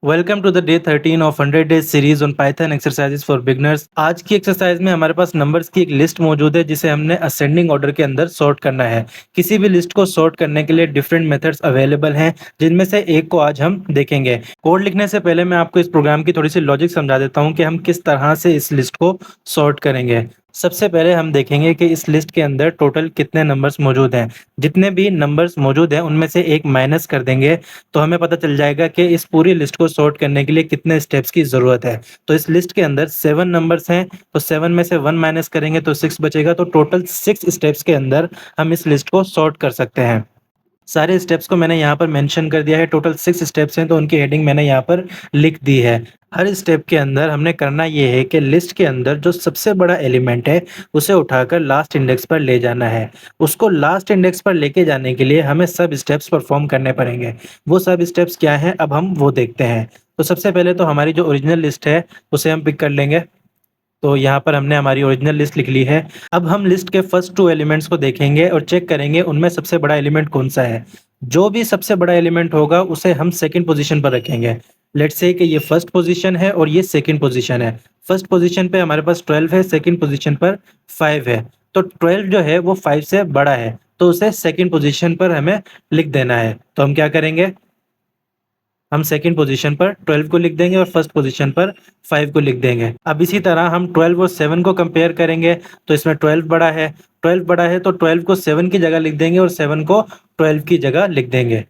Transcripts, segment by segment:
Welcome to the day 13 of 100 days series on Python exercises for beginners. आज की exercise में हमारे पास numbers की एक लिस्ट मौजूद है जिसे हमने असेंडिंग ऑर्डर के अंदर सॉर्ट करना है। किसी भी लिस्ट को सॉर्ट करने के लिए डिफरेंट मेथड्स अवेलेबल हैं, जिनमें से एक को आज हम देखेंगे। कोड लिखने से पहले मैं आपको इस प्रोग्राम की थोड़ी सी लॉजिक समझा देता हूँ कि हम किस तरह से इस लिस्ट को सॉर्ट करेंगे। सबसे पहले हम देखेंगे कि इस लिस्ट के अंदर टोटल कितने नंबर्स मौजूद हैं। जितने भी नंबर्स मौजूद हैं उनमें से एक माइनस कर देंगे तो हमें पता चल जाएगा कि इस पूरी लिस्ट को सॉर्ट करने के लिए कितने स्टेप्स की ज़रूरत है। तो इस लिस्ट के अंदर 7 नंबर्स हैं, तो 7 में से 1 माइनस करेंगे तो 6 बचेगा। तो टोटल 6 स्टेप्स के अंदर हम इस लिस्ट को सॉर्ट कर सकते हैं। सारे स्टेप्स को मैंने यहाँ पर मेंशन कर दिया है। टोटल 6 स्टेप्स हैं तो उनकी हेडिंग मैंने यहाँ पर लिख दी है। हर स्टेप के अंदर हमने करना ये है कि लिस्ट के अंदर जो सबसे बड़ा एलिमेंट है उसे उठाकर लास्ट इंडेक्स पर ले जाना है। उसको लास्ट इंडेक्स पर लेके जाने के लिए हमें सब स्टेप्स परफॉर्म करने पड़ेंगे। वो सब स्टेप्स क्या हैं अब हम वो देखते हैं। तो सबसे पहले तो हमारी जो ओरिजिनल लिस्ट है उसे हम पिक कर लेंगे। तो यहाँ पर हमने हमारी ओरिजिनल लिस्ट लिख ली है। अब हम लिस्ट के फर्स्ट 2 एलिमेंट्स को देखेंगे और चेक करेंगे उनमें सबसे बड़ा एलिमेंट कौन-सा है। जो भी सबसे बड़ा एलिमेंट होगा उसे हम सेकंड पोज़ीशन पर रखेंगे। लेट्स से कि ये फर्स्ट पोज़ीशन है और ये सेकंड पोज़ीशन है। फर्स्ट पोज़ीशन पे हमारे पास 12 है, सेकंड पोज़ीशन पर 5 है। तो 12 जो है वो 5 से बड़ा है, तो उसे सेकंड पोज़ीशन पर हमें लिख देना है। तो हम क्या करेंगे, हम सेकंड पोजीशन पर 12 को लिख देंगे और फर्स्ट पोजीशन पर 5 को लिख देंगे। अब इसी तरह हम 12 और 7 को कंपेयर करेंगे तो इसमें 12 बड़ा है। 12 बड़ा है तो 12 को 7 की जगह लिख देंगे और 7 को 12 की जगह लिख देंगे।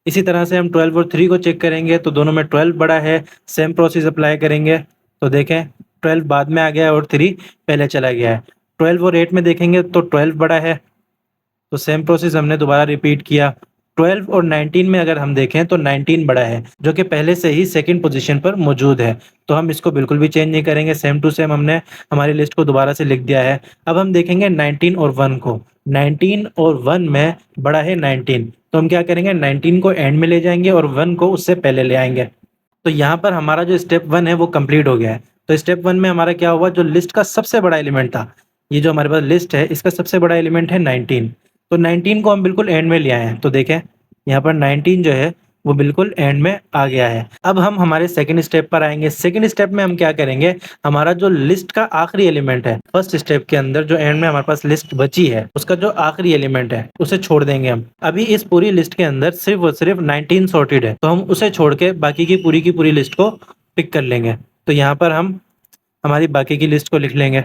इसी तरह से हम 12 और 3 को चेक करेंगे तो दोनों में 12 बड़ा है। सेम प्रोसेस अप्लाई करेंगे तो देखें 12 बाद में आ गया है और 3 पहले चला गया है। 12 और 8 में देखेंगे तो 12 बड़ा है, तो सेम प्रोसेस हमने दोबारा रिपीट किया। 12 और 19 में अगर हम देखें तो 19 बड़ा है, जो कि पहले से ही सेकंड पोजीशन पर मौजूद है। तो हम इसको बिल्कुल भी चेंज नहीं करेंगे, सेम टू सेम हमने हमारी लिस्ट को दोबारा से लिख दिया है। अब हम देखेंगे 19 और 1 को। 19 और 1 में बड़ा है 19, तो हम क्या करेंगे 19 को एंड में ले जाएँगे और 1 को उससे पहले ले आएँगे। तो यहाँ पर हमारा जो स्टेप 1 है वो कंप्लीट हो गया है। तो स्टेप 1 में हमारा क्या हुआ, जो लिस्ट का सबसे बड़ा एलिमेंट था, ये जो हमारे पास लिस्ट है इसका सबसे बड़ा एलिमेंट है 19। तो 19 को हम बिल्कुल एंड में ले आए हैं। तो देखें यहाँ पर 19 जो है वो बिल्कुल एंड में आ गया है। अब हम हमारे सेकंड स्टेप पर आएँगे। सेकंड स्टेप में हम क्या करेंगे, हमारा जो लिस्ट का आखिरी एलिमेंट है, फर्स्ट स्टेप के अंदर जो एंड में हमारे पास लिस्ट बची है, उसका जो आखिरी एलिमेंट है उसे छोड़ देंगे हम। अभी इस पूरी लिस्ट के अंदर सिर्फ और सिर्फ 19 सॉर्टेड है, तो हम उसे छोड़ के बाकी की पूरी लिस्ट को पिक कर लेंगे। तो यहाँ पर हम हमारी बाकी की लिस्ट को लिख लेंगे।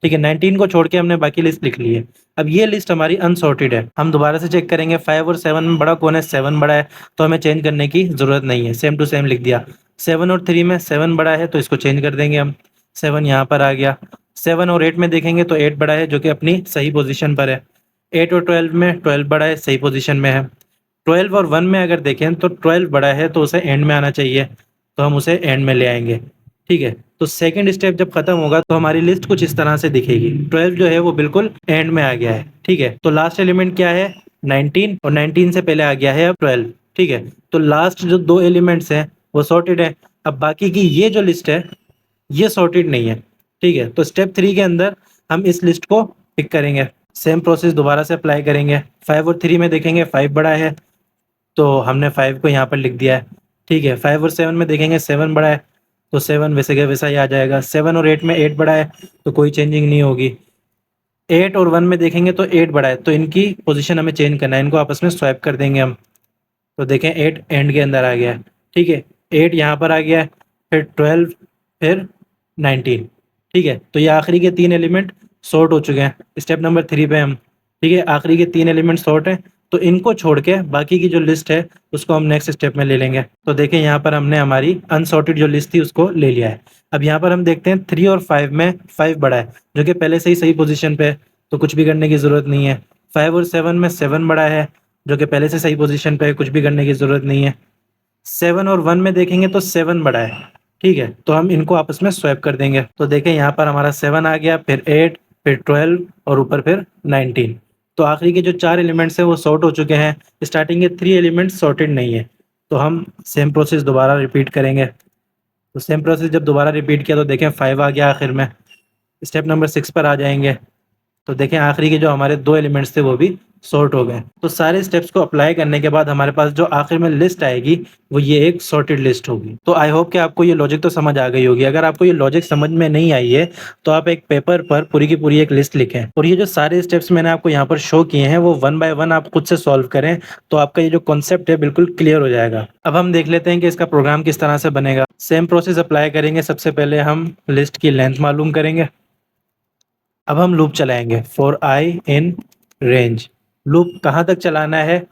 ठीक है, 19 को छोड़ के हमने बाकी लिस्ट लिख ली है। अब ये लिस्ट हमारी अनसॉर्टेड है। हम दोबारा से चेक करेंगे 5 और 7 में बड़ा कौन है, 7 बड़ा है, तो हमें चेंज करने की ज़रूरत नहीं है, सेम टू सेम लिख दिया। 7 और 3 में 7 बड़ा है तो इसको चेंज कर देंगे हम, 7 यहाँ पर आ गया। 7 और 8 में देखेंगे तो 8 बड़ा है जो कि अपनी सही पोजीशन पर है। 8 और 12 में 12 बड़ा है, सही पोजीशन में है। 12 और 1 में अगर देखें तो 12 बड़ा है तो उसे एंड में आना चाहिए, तो हम उसे एंड में ले आएँगे। ठीक है, तो सेकंड स्टेप जब खत्म होगा तो हमारी लिस्ट कुछ इस तरह से दिखेगी। 12 जो है वो बिल्कुल एंड में आ गया है। ठीक है, तो लास्ट एलिमेंट क्या है, 19, और 19 से पहले आ गया है अब 12। ठीक है, तो लास्ट जो 2 एलिमेंट्स हैं वो सॉर्टेड है। अब बाकी की ये जो लिस्ट है ये सॉर्टेड नहीं है। ठीक है, तो स्टेप 3 के अंदर हम इस लिस्ट को पिक करेंगे। सेम प्रोसेस दोबारा से अप्लाई करेंगे। 5 और 3 में देखेंगे 5 बड़ा है, तो हमने 5 को यहाँ पर लिख दिया है। ठीक है, 5 और 7 में देखेंगे 7 बड़ा है, तो 7 वैसे का वैसा ही आ जाएगा। 7 और 8 में 8 बड़ा है तो कोई चेंजिंग नहीं होगी। 8 और 1 में देखेंगे तो 8 बड़ा है, तो इनकी पोजीशन हमें चेंज करना है, इनको आपस में स्वैप कर देंगे हम। तो देखें 8 एंड के अंदर आ गया है। ठीक है, 8 यहाँ पर आ गया है, फिर 12, फिर 19। ठीक है, तो ये आखिरी के 3 एलिमेंट सॉर्ट हो चुके हैं। स्टेप नंबर 3 पे हम, ठीक है, आखिरी के 3 एलिमेंट सॉर्ट हैं, तो इनको छोड़ के बाकी की जो लिस्ट है उसको हम नेक्स्ट स्टेप में ले लेंगे। तो देखें यहाँ पर हमने हमारी अनसॉर्टेड जो लिस्ट थी उसको ले लिया है। अब यहाँ पर हम देखते हैं 3 और 5 में 5 बड़ा है जो कि पहले से ही सही पोजीशन पे है, तो कुछ भी करने की ज़रूरत नहीं है। 5 और 7 में 7 बड़ा है जो कि पहले से सही पोजीशन पे है, कुछ भी करने की ज़रूरत नहीं है। 7 और 1 में देखेंगे तो 7 बड़ा है। ठीक है, तो हम इनको आपस में स्वैप कर देंगे। तो देखें यहाँ पर हमारा 7 आ गया, फिर 8, फिर 12 और ऊपर फिर 19। तो आखिरी के जो 4 एलिमेंट्स हैं वो सॉर्ट हो चुके हैं। स्टार्टिंग के 3 एलिमेंट्स सॉर्टेड नहीं है, तो हम सेम प्रोसेस दोबारा रिपीट करेंगे। तो सेम प्रोसेस जब दोबारा रिपीट किया तो देखें 5 आ गया आखिर में। स्टेप नंबर 6 पर आ जाएंगे। तो देखें आखिरी के जो हमारे 2 एलिमेंट्स थे वो भी सॉर्ट हो गए। तो सारे स्टेप्स को अप्लाई करने के बाद हमारे पास जो आखिर में लिस्ट आएगी वो ये एक सॉर्टेड लिस्ट होगी। तो आई होप कि आपको ये लॉजिक तो समझ आ गई होगी। अगर आपको ये लॉजिक समझ में नहीं आई है तो आप एक पेपर पर पूरी की पूरी एक लिस्ट लिखें और ये जो सारे स्टेप्स मैंने आपको यहाँ पर शो किए हैं वो 1 बाय 1 आप खुद से सॉल्व करें, तो आपका ये जो कॉन्सेप्ट है बिल्कुल क्लियर हो जाएगा। अब हम देख लेते हैं कि इसका प्रोग्राम किस तरह से बनेगा। सेम प्रोसेस अप्लाई करेंगे। सबसे पहले हम लिस्ट की लेंथ मालूम करेंगे। अब हम लूप चलाएंगे for I in range. Loop कहाँ तक चलाना है?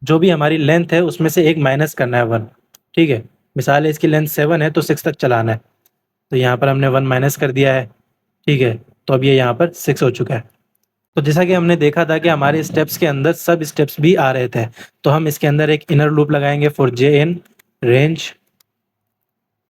जो भी हमारी लेंथ है उसमें से एक माइनस करना है 1। ठीक है, मिसाल है इसकी लेंथ 7 है तो 6 तक चलाना है, तो यहाँ पर हमने 1 माइनस कर दिया है। ठीक है, तो अब ये यहाँ पर 6 हो चुका है। तो जैसा कि हमने देखा था कि हमारे स्टेप्स के अंदर सब स्टेप्स भी आ रहे थे, तो हम इसके अंदर एक इनर लूप लगाएंगे फॉर जे इन रेंज।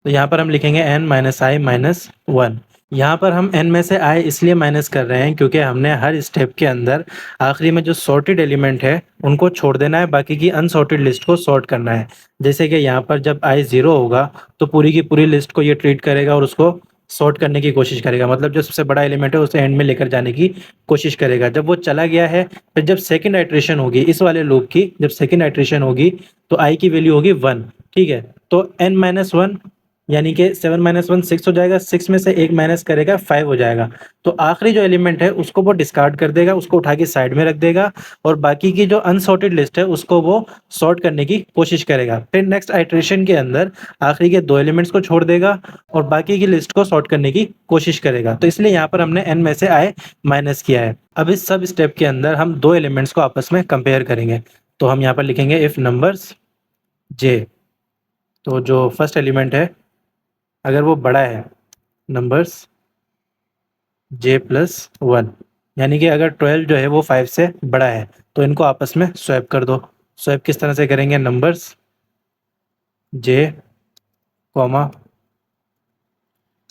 तो यहाँ पर हम लिखेंगे n माइनस आई माइनस 1। यहाँ पर हम n में से i इसलिए माइनस कर रहे हैं क्योंकि हमने हर स्टेप के अंदर आखिरी में जो सॉर्टेड एलिमेंट है उनको छोड़ देना है, बाकी की अनसॉर्टेड लिस्ट को सॉर्ट करना है। जैसे कि यहाँ पर जब i 0 होगा तो पूरी की पूरी लिस्ट को ये ट्रीट करेगा और उसको सॉर्ट करने की कोशिश करेगा, मतलब जो सबसे बड़ा एलिमेंट है उसे एंड में लेकर जाने की कोशिश करेगा। जब वो चला गया है फिर जब सेकंड आइट्रेशन होगी इस वाले लूप की, जब सेकंड आइट्रेशन होगी तो i की वैल्यू होगी 1। ठीक है, तो n माइनस 1 यानी कि 7 माइनस 1 6 हो जाएगा, 6 में से एक माइनस करेगा 5 हो जाएगा। तो आखिरी जो एलिमेंट है उसको वो डिस्कार्ड कर देगा, उसको उठा के साइड में रख देगा और बाकी की जो अनसॉर्टेड लिस्ट है उसको वो सॉर्ट करने की कोशिश करेगा। फिर नेक्स्ट आइट्रेशन के अंदर आखिरी के 2 एलिमेंट्स को छोड़ देगा और बाकी की लिस्ट को सॉर्ट करने की कोशिश करेगा। तो इसलिए यहाँ पर हमने n में से i माइनस किया है। अब इस सब स्टेप के अंदर हम 2 एलिमेंट्स को आपस में कंपेयर करेंगे। तो हम यहाँ पर लिखेंगे इफ नंबर्स j। तो जो फर्स्ट एलिमेंट है अगर वो बड़ा है नंबर्स j प्लस 1, यानी कि अगर 12 जो है वो 5 से बड़ा है तो इनको आपस में स्वैप कर दो। स्वैप किस तरह से करेंगे? Numbers j comma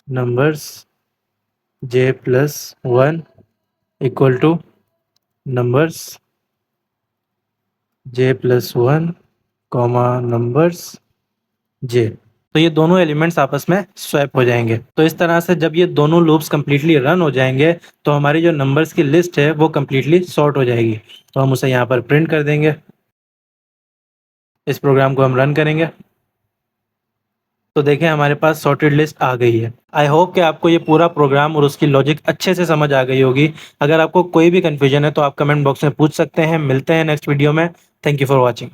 numbers j plus 1 equal two numbers j plus 1 comma numbers j। तो ये दोनों एलिमेंट्स आपस में स्वैप हो जाएंगे। तो इस तरह से जब ये दोनों लूप्स कंप्लीटली रन हो जाएंगे तो हमारी जो नंबर्स की लिस्ट है वो कंप्लीटली सॉर्ट हो जाएगी। तो हम उसे यहाँ पर प्रिंट कर देंगे। इस प्रोग्राम को हम रन करेंगे तो देखें हमारे पास सॉर्टेड लिस्ट आ गई है। आई होप कि आपको ये पूरा प्रोग्राम और उसकी लॉजिक अच्छे से समझ आ गई होगी। अगर आपको कोई भी कन्फ्यूजन है तो आप कमेंट बॉक्स में पूछ सकते हैं। मिलते हैं नेक्स्ट वीडियो में। Thank you for watching.